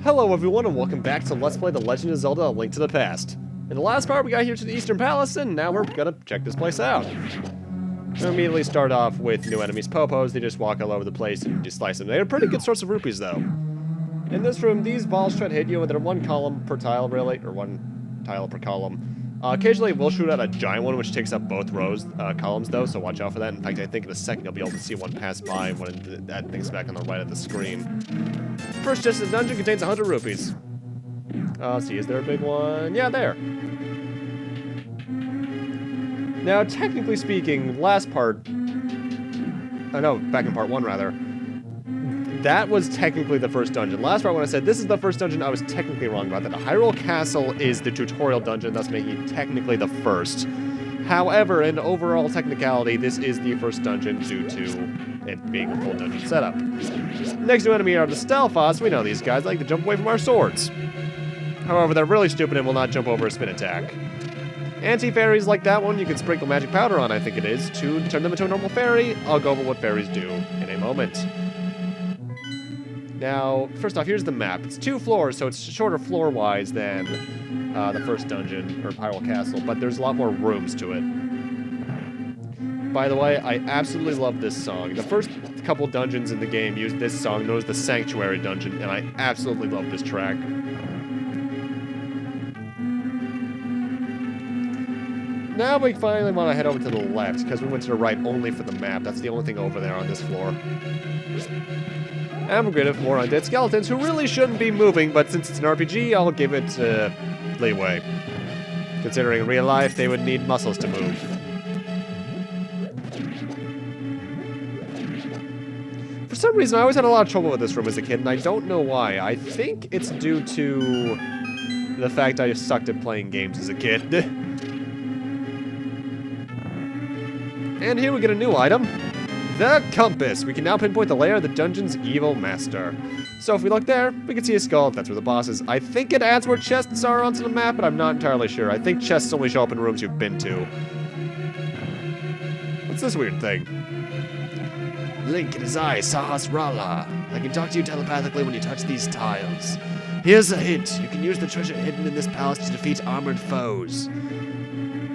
Hello everyone and welcome back to Let's Play The Legend of Zelda: A Link to the Past. In the last part we got here to the Eastern Pallesen, now we're gonna check this place out. We'll immediately start off with new enemies, Popos. They just walk all over the place and you just slice them. They're a pretty good source of rupees though. In this room, these balls try to hit you and they're one column per tile really, or one tile per column. Occasionally we'll shoot at a giant one which takes up both rows, columns though, so watch out for that. In fact, I think in a second you'll be able to see one pass by when that thing's back on the right of the screen. First chest in the dungeon contains 100 rupees. Let's see, is there a big one? Yeah, there. Now, technically speaking, last part... no, back in part 1 rather. That was technically the first dungeon. Last part when I said this is the first dungeon, I was technically wrong about that. The Hyrule Castle is the tutorial dungeon, thus making it technically the first. However, in overall technicality, this is the first dungeon due to it being a full dungeon setup. Next new enemy are the Stelfoss. We know these guys like to jump away from our swords. However, they're really stupid and will not jump over a spin attack. Anti-fairies like that one, you can sprinkle magic powder on, I think it is, to turn them into a normal fairy. I'll go over what fairies do in a moment. Now, first off, here's the map. It's 2 floors, so it's shorter floor-wise than the first dungeon, or Hyrule Castle, but there's a lot more rooms to it. By the way, I absolutely love this song. The first couple dungeons in the game use this song, known as the Sanctuary Dungeon, and I absolutely love this track. Now we finally want to head over to the left, because we went to the right only for the map. That's the only thing over there on this floor. And we're greeted with more undead skeletons who really shouldn't be moving, but since it's an RPG, I'll give it leeway. Considering in real life, they would need muscles to move. For some reason, I always had a lot of trouble with this room as a kid, and I don't know why. I think it's due to the fact I just sucked at playing games as a kid. And here we get a new item. The compass. We can now pinpoint the lair of the dungeon's evil master. So if we look there, we can see a skull. That's where the boss is. I think it adds where chests are onto the map, but I'm not entirely sure. I think chests only show up in rooms you've been to. What's this weird thing? Link, it is I, Sahasrara. I can talk to you telepathically when you touch these tiles. Here's a hint. You can use the treasure hidden in this palace to defeat armored foes.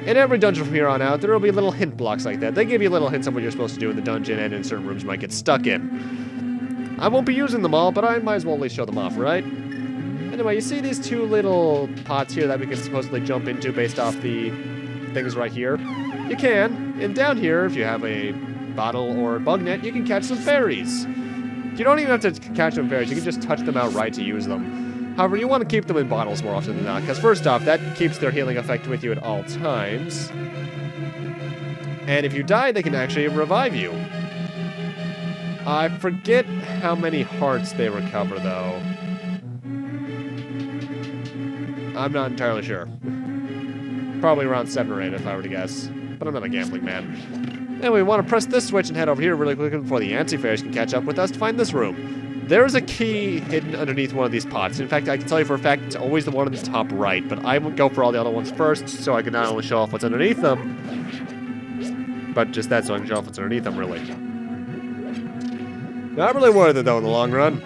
In every dungeon from here on out, there will be little hint blocks like that. They give you little hints on what you're supposed to do in the dungeon, and in certain rooms you might get stuck in. I won't be using them all, but I might as well at least show them off, right? Anyway, you see these 2 little pots here that we can supposedly jump into based off the things right here? You can. And down here, if you have a bottle or a bug net, you can catch some fairies. You don't even have to catch them fairies, you can just touch them outright to use them. However, you want to keep them in bottles more often than not, because first off, that keeps their healing effect with you at all times. And if you die, they can actually revive you. I forget how many hearts they recover, though. I'm not entirely sure. Probably around 7 or 8 if I were to guess, but I'm not a gambling man. Anyway, we want to press this switch and head over here really quickly before the anti-fairies can catch up with us to find this room. There is a key hidden underneath one of these pots. In fact, I can tell you for a fact it's always the one on the top right, but I would go for all the other ones first so I can not only show off what's underneath them, but just that so I can show off what's underneath them, really. Not really worth it, though, in the long run.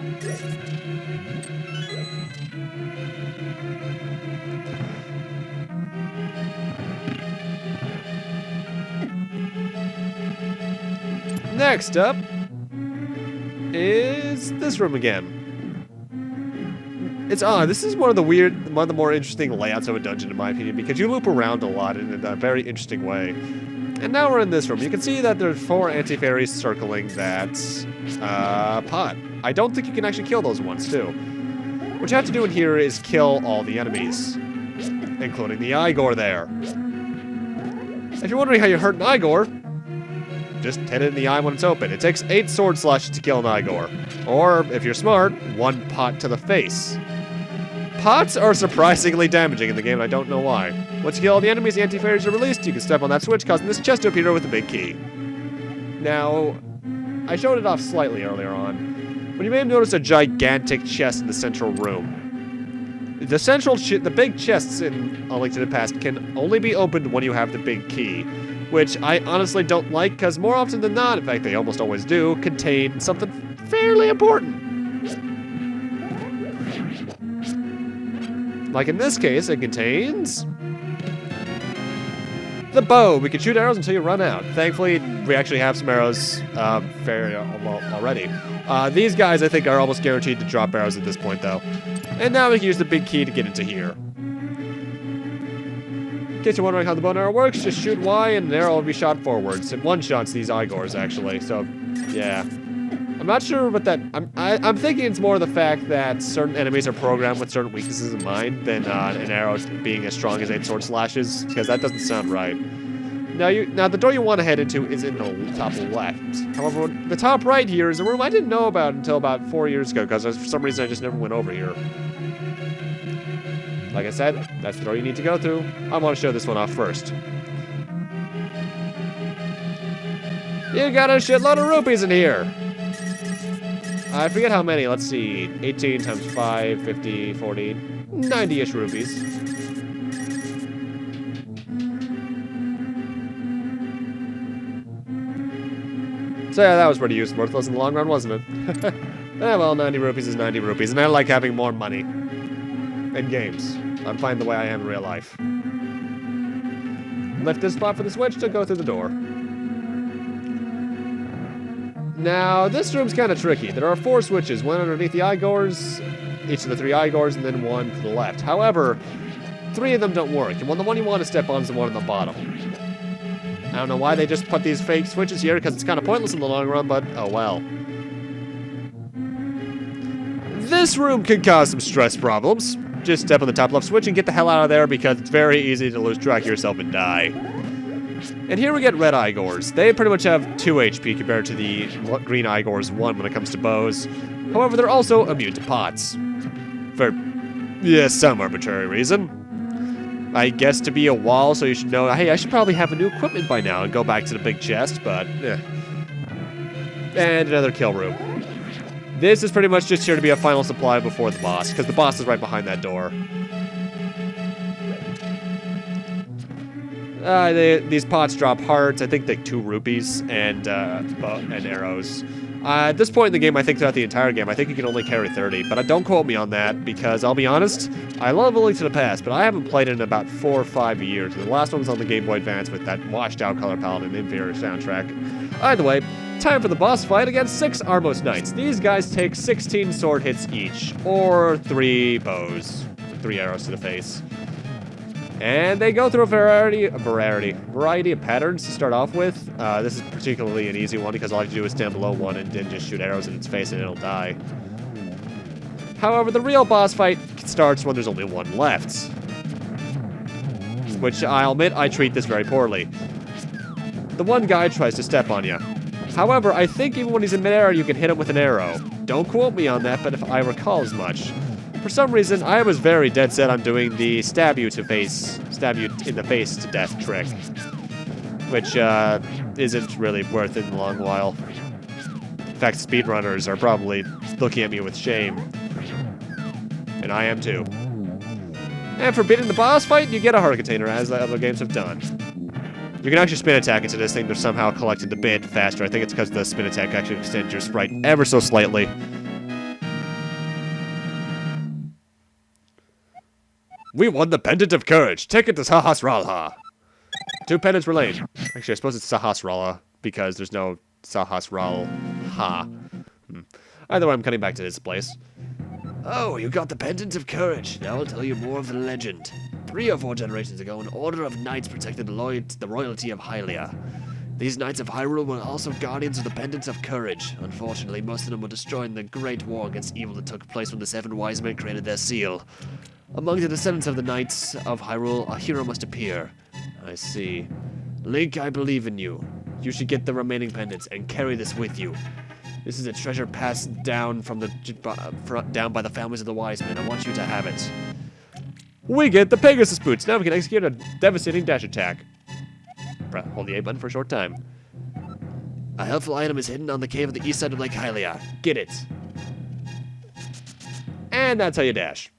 Next up is this room again. It's odd. This is one of the more interesting layouts of a dungeon, in my opinion, because you loop around a lot in a very interesting way. And now we're in this room. You can see that there's 4 anti-fairies circling that pot. I don't think you can actually kill those ones, too. What you have to do in here is kill all the enemies, including the Igore there. If you're wondering how you hurt an Igore, just hit it in the eye when it's open. It takes 8 sword slashes to kill an Igore. Or, if you're smart, 1 pot to the face. Pots are surprisingly damaging in the game, and I don't know why. Once you kill all the enemies, the anti-fairies are released. You can step on that switch, causing this chest to appear with a big key. Now, I showed it off slightly earlier on, but you may have noticed a gigantic chest in the central room. The big chests in A Link to the Past can only be opened when you have the big key. which I honestly don't like because more often than not, in fact they almost always do, contain something fairly important. Like in this case, it contains the bow. We can shoot arrows until you run out. Thankfully, we actually have some arrows already. These guys, I think, are almost guaranteed to drop arrows at this point, though. And now we can use the big key to get into here. In case you're wondering how the bow and arrow works, just shoot Y and an arrow will be shot forwards. It one-shots these Igores, actually, so, yeah. I'm not sure what that... I'm thinking it's more the fact that certain enemies are programmed with certain weaknesses in mind than an arrow being as strong as 8 sword slashes, because that doesn't sound right. Now the door you want to head into is in the top left. However, the top right here is a room I didn't know about until about 4 years ago, because for some reason I just never went over here. Like I said, that's the door you need to go through. I want to show this one off first. You got a shitload of rupees in here. I forget how many. Let's see. 18 times 5, 50, 40, 90-ish rupees. So yeah, that was pretty worthless in the long run, wasn't it? Well, 90 rupees is 90 rupees, and I like having more money in games. I'm fine the way I am in real life. Left this spot for the switch to go through the door. Now, this room's kind of tricky. There are 4 switches, one underneath the Igores, each of the 3 Igores, and then one to the left. However, 3 of them don't work, and the one you want to step on is the one on the bottom. I don't know why they just put these fake switches here, because it's kind of pointless in the long run, but oh well. This room can cause some stress problems. Just step on the top left switch and get the hell out of there, because it's very easy to lose track of yourself and die. And here we get red Igores. They pretty much have 2 HP compared to the green Igores 1 when it comes to bows. However, they're also immune to pots. For, some arbitrary reason. I guess to be a wall, so you should know, hey, I should probably have a new equipment by now and go back to the big chest, but, And another kill room. This is pretty much just here to be a final supply before the boss, because the boss is right behind that door. These pots drop hearts, I think like 2 rupees, and arrows. At this point in the game, I think throughout the entire game, I think you can only carry 30, but don't quote me on that, because I'll be honest, I love A Link to the Past, but I haven't played it in about 4 or 5 years. The last one was on the Game Boy Advance with that washed-out color palette and inferior soundtrack. Either way, time for the boss fight against 6 Armos Knights. These guys take 16 sword hits each, or 3 bows, 3 arrows to the face. And they go through a variety of patterns to start off with. This is particularly an easy one because all I have to do is stand below one and then just shoot arrows in its face and it'll die. However, the real boss fight starts when there's only 1 left. Which, I'll admit, I treat this very poorly. The one guy tries to step on you. However, I think even when he's in midair, you can hit him with an arrow. Don't quote me on that, but if I recall as much. For some reason, I was very dead set on doing the stab you in the face to death trick. Which, isn't really worth it in the long while. In fact, speedrunners are probably looking at me with shame. And I am too. And for beating the boss fight, you get a heart container, as the other games have done. You can actually spin attack into this thing to somehow collect it a bit faster. I think it's because the spin attack actually extends your sprite ever so slightly. We won the Pendant of Courage. Take it to Sahasrara. 2 pendants remain. Actually, I suppose it's Sahasrara because there's no Sahasrara. Either way, I'm cutting back to this place. Oh, you got the Pendant of Courage. Now I'll tell you more of the legend. 3 or 4 generations ago, an order of knights protected the royalty of Hylia. These knights of Hyrule were also guardians of the Pendants of Courage. Unfortunately, most of them were destroyed in the great war against evil that took place when the 7 wise men created their seal. Among the descendants of the Knights of Hyrule, a hero must appear. I see. Link, I believe in you. You should get the remaining pendants and carry this with you. This is a treasure passed down down by the families of the wise men. I want you to have it. We get the Pegasus boots. Now we can execute a devastating dash attack. Hold the A button for a short time. A helpful item is hidden on the cave of the east side of Lake Hylia. Get it. And that's how you dash.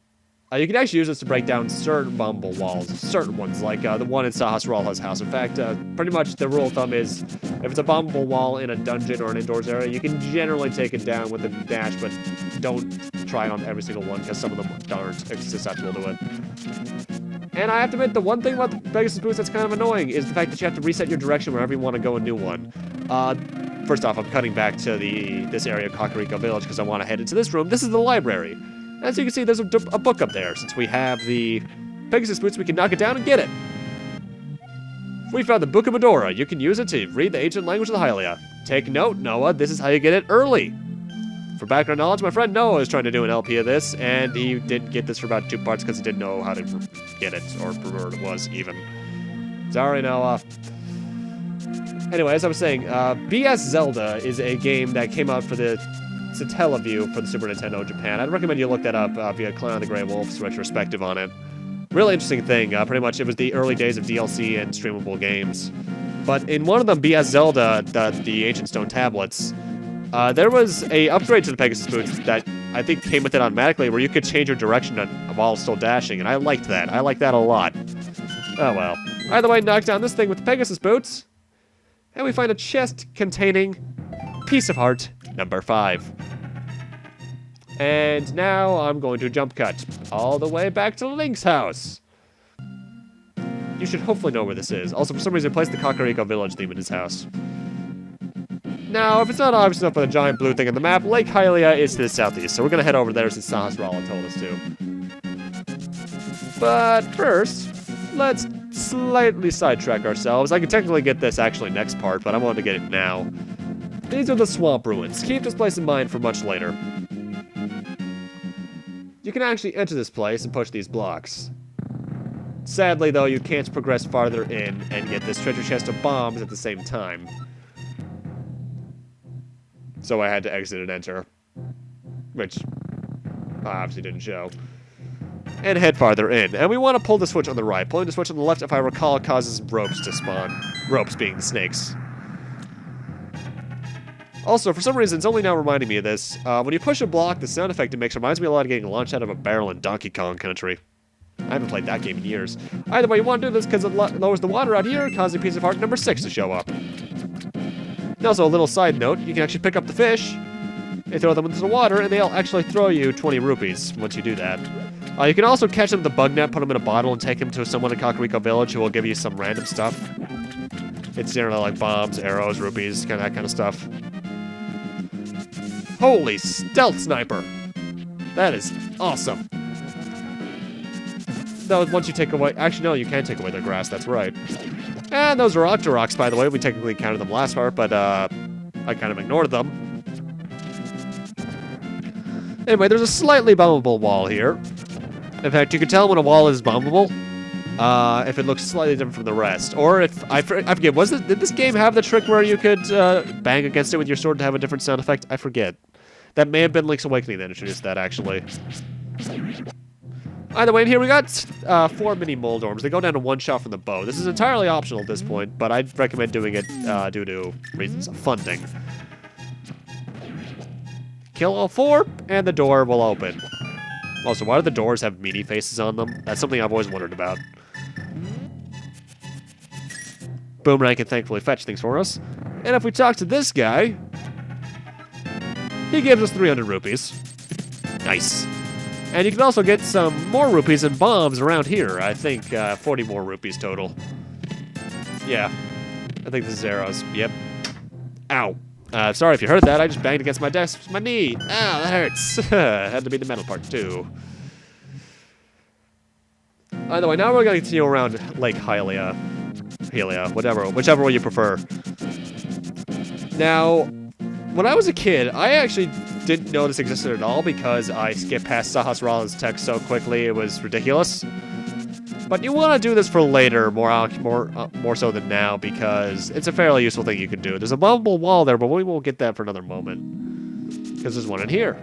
You can actually use this to break down certain bombable walls, certain ones, like the one in Sahasrara's house. In fact, pretty much the rule of thumb is, if it's a bombable wall in a dungeon or an indoors area, you can generally take it down with a dash, but don't try it on every single one because some of them aren't susceptible to it. And I have to admit, the one thing about the Pegasus boots that's kind of annoying is the fact that you have to reset your direction whenever you want to go a new one. First off, I'm cutting back to this area of Kakariko Village because I want to head into this room. This is the library. As you can see, there's a book up there. Since we have the Pegasus boots, we can knock it down and get it. We found the Book of Medora. You can use it to read the ancient language of the Hylia. Take note, Noah, this is how you get it early. For background knowledge, my friend Noah was trying to do an LP of this, and he didn't get this for about 2 parts because he didn't know how to get it, or where it was, even. Sorry, Noah. Anyway, as I was saying, BS Zelda is a game that came out for the Satellaview for the Super Nintendo in Japan. I'd recommend you look that up via Clan of the Grey Wolf's retrospective on it. Really interesting thing. Pretty much it was the early days of DLC and streamable games. But in one of them, BS Zelda, the Ancient Stone Tablets, there was a upgrade to the Pegasus boots that I think came with it automatically where you could change your direction while still dashing, and I liked that. I liked that a lot. Oh well. Either way, knock down this thing with the Pegasus boots, and we find a chest containing Piece of Heart number 5. And now I'm going to jump cut all the way back to Link's house. You should hopefully know where this is. Also, for some reason, it plays the Kakariko Village theme in his house. Now, if it's not obvious enough by the giant blue thing on the map, Lake Hylia is to the southeast, so we're going to head over there since Sahasrara told us to. But first, let's slightly sidetrack ourselves. I can technically get this actually next part, but I wanted to get it now. These are the swamp ruins. Keep this place in mind for much later. You can actually enter this place and push these blocks. Sadly, though, you can't progress farther in and get this treasure chest of bombs at the same time. So I had to exit and enter. Which obviously didn't show. And head farther in. And we want to pull the switch on the right. Pulling the switch on the left, if I recall, causes ropes to spawn. Ropes being the snakes. Also, for some reason, it's only now reminding me of this. When you push a block, the sound effect it makes reminds me a lot of getting launched out of a barrel in Donkey Kong Country. I haven't played that game in years. Either way, you want to do this because it lowers the water out here, causing Piece of Heart number 6 to show up. And also, a little side note, you can actually pick up the fish, and throw them into the water, and they'll actually throw you 20 rupees once you do that. You can also catch them with the bug net, put them in a bottle, and take them to someone in Kakariko Village who will give you some random stuff. It's generally like bombs, arrows, rupees, kind of that kind of stuff. Holy stealth sniper! That is awesome. Though once you take away... Actually, no, you can take away their grass, that's right. And those are Octoroks, by the way. We technically counted them last part, but I kind of ignored them. Anyway, there's a slightly bombable wall here. In fact, you can tell when a wall is bombable if it looks slightly different from the rest. Or if... I forget, did this game have the trick where you could bang against it with your sword to have a different sound effect? I forget. That may have been Link's Awakening that introduced that, actually. Either way, in here we got 4 mini Moldorms. They go down to 1 shot from the bow. This is entirely optional at this point, but I'd recommend doing it due to reasons of funding. Kill all 4, and the door will open. Also, why do the doors have meanie faces on them? That's something I've always wondered about. Boomerang can thankfully fetch things for us. And if we talk to this guy, he gives us 300 rupees. Nice. And you can also get some more rupees and bombs around here. I think 40 more rupees total. Yeah. I think this is arrows. Yep. Ow. Sorry if you heard that. I just banged against my desk with my knee. Ow, that hurts. Had to be the metal part, too. Either way, now we're going to continue around Lake Hylia. Whichever way you prefer. Now, when I was a kid, I actually didn't know this existed at all because I skipped past Sahasrara's text so quickly it was ridiculous. But you want to do this for later, more so than now, because it's a fairly useful thing you can do. There's a bombable wall there, but we won't get that for another moment. Because there's one in here.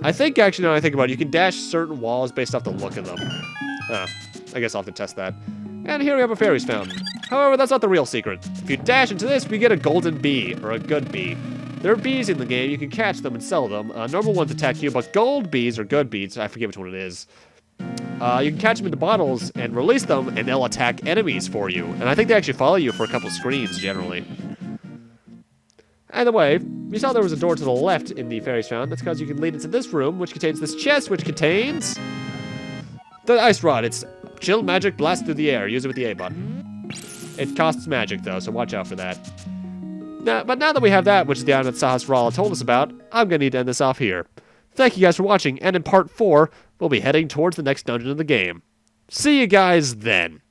I think, actually, now I think about it, you can dash certain walls based off the look of them. I guess I'll have to test that. And here we have a fairies fountain. However, that's not the real secret. If you dash into this, we get a golden bee, or a good bee. There are bees in the game, you can catch them and sell them. Normal ones attack you, but gold bees, or good bees, I forget which one it is. You can catch them in the bottles and release them, and they'll attack enemies for you. And I think they actually follow you for a couple screens, generally. Either way, you saw there was a door to the left in the Fairies Fountain. That's because you can lead into this room, which contains this chest, which contains the Ice Rod. It's chill magic blast through the air. Use it with the A button. It costs magic, though, so watch out for that. But now that we have that, which is the item that Sahasrara told us about, I'm going to need to end this off here. Thank you guys for watching, and in part 4, we'll be heading towards the next dungeon of the game. See you guys then.